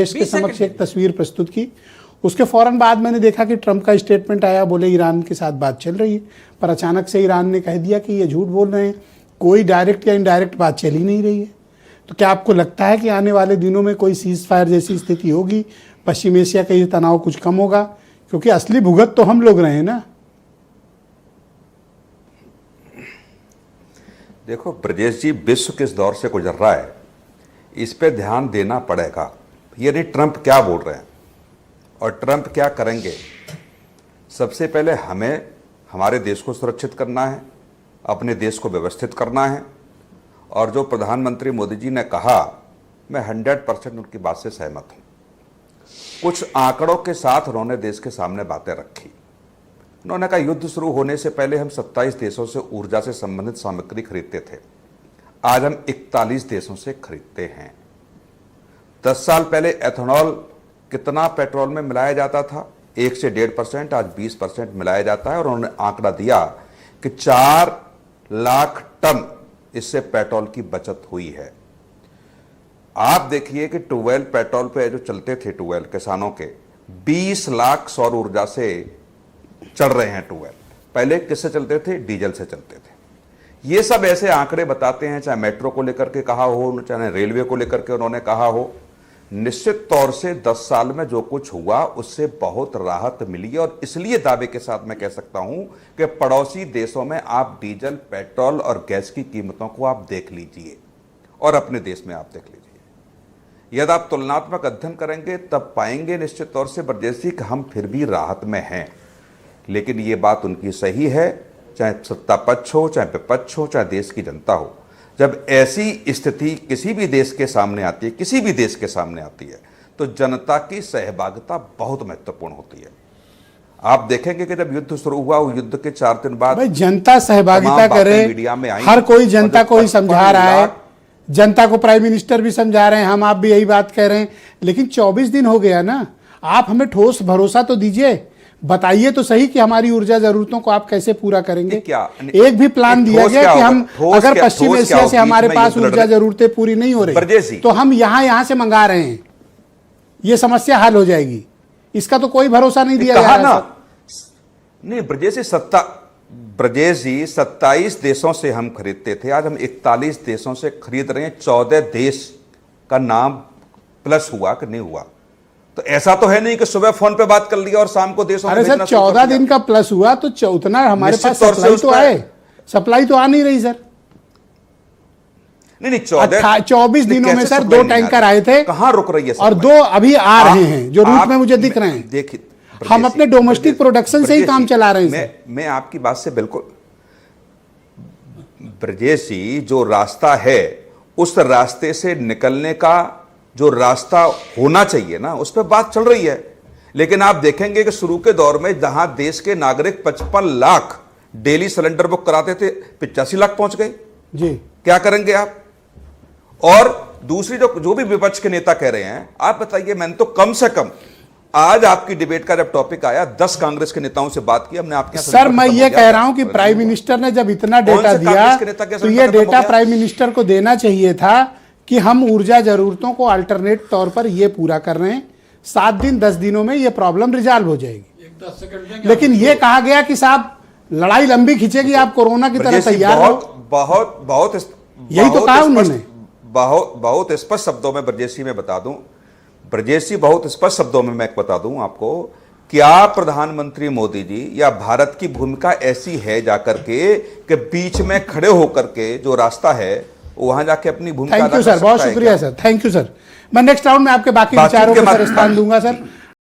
देश के समक्ष एक तस्वीर प्रस्तुत की। उसके फौरन बाद मैंने देखा कि ट्रंप का स्टेटमेंट आया, बोले ईरान के साथ बात चल रही है, पर अचानक से ईरान ने कह दिया कि ये झूठ बोल रहे हैं, कोई डायरेक्ट या इनडायरेक्ट बात चल ही नहीं रही है। तो क्या आपको लगता है कि आने वाले दिनों में कोई सीज फायर जैसी स्थिति होगी, पश्चिम एशिया का ये तनाव कुछ कम होगा? क्योंकि असली भुगत तो हम लोग रहे हैं ना। देखो ब्रजेश जी, विश्व किस दौर से गुजर रहा है इस पे ध्यान देना पड़ेगा। यानी ट्रंप क्या बोल रहे हैं और ट्रंप क्या करेंगे। सबसे पहले हमें हमारे देश को सुरक्षित करना है, अपने देश को व्यवस्थित करना है। और जो प्रधानमंत्री मोदी जी ने कहा, मैं 100% उनकी बात से सहमत हूँ। कुछ आंकड़ों के साथ उन्होंने देश के सामने बातें रखी। उन्होंने कहा युद्ध शुरू होने से पहले हम 27 देशों से ऊर्जा से संबंधित सामग्री खरीदते थे, आज हम 41 देशों से खरीदते हैं। 10 साल पहले एथेनॉल कितना पेट्रोल में मिलाया जाता था? 1 से 1.5%, आज 20% मिलाया जाता है। और उन्होंने आंकड़ा दिया कि 4 लाख टन इससे पेट्रोल की बचत हुई है। आप देखिए कि ट्यूबवेल पेट्रोल पे जो चलते थे, ट्यूबवेल किसानों के 20 लाख सौर ऊर्जा से चल रहे हैं ट्यूबवेल। पहले किससे चलते थे? डीजल से चलते थे। ये सब ऐसे आंकड़े बताते हैं, चाहे मेट्रो को लेकर के कहा हो, चाहे रेलवे को लेकर के उन्होंने कहा हो। निश्चित तौर से 10 साल में जो कुछ हुआ उससे बहुत राहत मिली। और इसलिए दावे के साथ मैं कह सकता हूं कि पड़ोसी देशों में आप डीजल, पेट्रोल और गैस की कीमतों को आप देख लीजिए और अपने देश में आप देख लीजिए। यदि आप तुलनात्मक अध्ययन करेंगे तब पाएंगे निश्चित तौर से ब्रजेश जी कि हम फिर भी राहत में हैं। लेकिन ये बात उनकी सही है, चाहे सत्ता पक्ष हो, चाहे विपक्ष हो, चाहे देश की जनता हो। जब ऐसी स्थिति किसी भी देश के सामने आती है, किसी भी देश के सामने आती है, तो जनता की सहभागिता बहुत महत्वपूर्ण होती है। आप देखेंगे कि जब युद्ध शुरू हुआ, युद्ध के 4 दिन बाद जनता सहभागिता करे, मीडिया में आई, हर कोई जनता को ही समझा रहा है, जनता को प्राइम मिनिस्टर भी समझा रहे हैं, हम आप भी यही बात कह रहे हैं। लेकिन 24 दिन हो गया ना, आप हमें ठोस भरोसा तो दीजिए, बताइए तो सही कि हमारी ऊर्जा जरूरतों को आप कैसे पूरा करेंगे। क्या एक भी प्लान दिया गया कि हम अगर पश्चिम एशिया से हमारे पास ऊर्जा जरूरतें पूरी नहीं हो रही तो हम यहां से मंगा रहे हैं, ये समस्या हल हो जाएगी, इसका तो कोई भरोसा नहीं दिया जा रहा। नहीं ब्रजेश जी 27 देशों से हम खरीदते थे, आज हम 41 देशों से खरीद रहे हैं। 14 देश का नाम प्लस हुआ कि नहीं हुआ? तो ऐसा तो है नहीं कि सुबह फोन पे बात कर लिया और शाम को देशों में। अरे सर 14 दिन का प्लस हुआ तो उतना हमारे पास सप्लाई तो आए, सप्लाई तो आ नहीं रही सर। नहीं 24 दिनों में सर 2 टैंकर आए थे, कहां रुक रही है और 2 अभी आ रहे हैं जो रूट में मुझे दिख रहे हैं। देखिए हम अपने डोमेस्टिक प्रोडक्शन से ही काम चला रहे हैं। मैं आपकी बात से बिल्कुल, ब्रजेश जी जो रास्ता है उस रास्ते से निकलने का जो रास्ता होना चाहिए ना, उस पर बात चल रही है। लेकिन आप देखेंगे कि शुरू के दौर में जहां देश के नागरिक 55 लाख डेली सिलेंडर बुक कराते थे, 85 लाख पहुंच गए जी। क्या करेंगे आप? और दूसरी जो भी विपक्ष के नेता कह रहे हैं, आप बताइए। मैंने तो कम से कम आज आपकी डिबेट का जब टॉपिक आया 10 कांग्रेस के नेताओं से बात की हमने। आपके सर मैं ये कह रहा हूं कि प्राइम मिनिस्टर ने जब इतना डेटा दिया तो ये डेटा प्राइम मिनिस्टर को देना चाहिए था कि हम ऊर्जा जरूरतों को अल्टरनेट तौर पर ये पूरा कर रहे हैं, 7 दिन 10 दिनों में ये प्रॉब्लम रिजॉल्व हो जाएगी। लेकिन ये कहा गया कि साहब लड़ाई लंबी खींचेगी, आप कोरोना की तरह तैयार हो। बहुत यही तो कहा उन्होंने। बहुत स्पष्ट शब्दों में ब्रजेश जी मैं बता दूं, ब्रजेश जी बहुत स्पष्ट शब्दों में मैं बता दूं आपको, क्या प्रधानमंत्री मोदी जी या भारत की भूमिका ऐसी है जाकर के कि बीच में खड़े होकर के जो रास्ता है वहां जाके अपनी भूमिका। थैंक यू सर, बहुत शुक्रिया सर, थैंक यू सर। मैं नेक्स्ट राउंड में आपके बाकी विचारों को स्थान दूंगा सर।